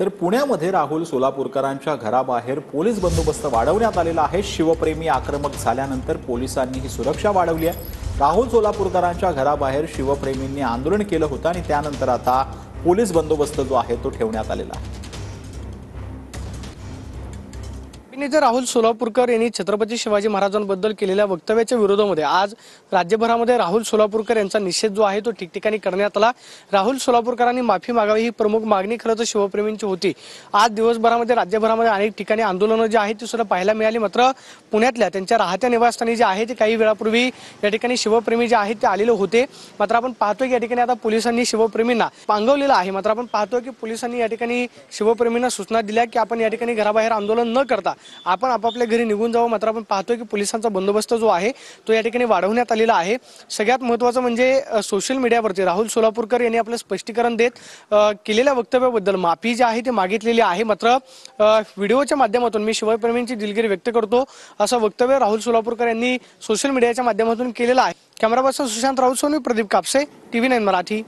तर पुण्यामध्ये राहुल सोलापूरकरांच्या घराबाहेर पोलीस बंदोबस्त वाढवण्यात आलेला आहे। शिवप्रेमी आक्रमक झाल्यानंतर पोलिसांनी ही सुरक्षा वाढवली आहे। राहुल सोलापूरकरांच्या घराबाहेर शिवप्रेमींनी आंदोलन केलं होतं आणि त्यानंतर आता पोलीस बंदोबस्त जो आहे तो ठेवण्यात आलेला आहे। अभिनेते राहुल सोलापूरकर यांनी छत्रपती शिवाजी महाराजांबद्दल केलेल्या वक्तव्याच्या विरोधामध्ये आज राज्यभरामध्ये राहुल सोलापूरकर यांचा निषेध जो आहे तो ठिकठिकाणी करण्यात आला। राहुल सोलापूरकरांनी माफी मागावी ही प्रमुख मागणी खरं तर शिवप्रेमींची होती। आज दिवसभरामध्ये राज्यभरामध्ये अनेक ठिकाणी आंदोलनं जी आहेत ती सुद्धा पाहायला मिळाली। मात्र पुण्यातल्या त्यांच्या राहत्या निवासस्थानी जे आहे ते काही वेळापूर्वी या ठिकाणी शिवप्रेमी जे आहेत ते आलेले होते। मात्र आपण पाहतोय की या ठिकाणी आता पोलिसांनी शिवप्रेमींना पांगवलेलं आहे। मात्र आपण पाहतोय की पोलिसांनी या ठिकाणी शिवप्रेमींना सूचना दिल्या की आपण या ठिकाणी घराबाहेर आंदोलन न करता आपण आपापल्या घरी निघून जावं। मात्र आपण पाहतोय की पोलिसांचा बंदोबस्त जो आहे तो या ठिकाणी वाढवण्यात आलेला आहे। सगळ्यात महत्त्वाचं म्हणजे सोशल मीडियावरती राहुल सोलापूरकर यांनी आपलं स्पष्टीकरण देत केलेल्या वक्तव्याबद्दल माफी जी आहे ती मागितलेली आहे। मात्र व्हिडिओच्या माध्यमातून मी शिवप्रेमींची दिलगिरी व्यक्त करतो असं वक्तव्य राहुल सोलापूरकर यांनी सोशल मीडियाच्या माध्यमातून केलेलं आहे। Camera person Sushant Raut Soni, Pradeep Kapse, TV9 Marathi.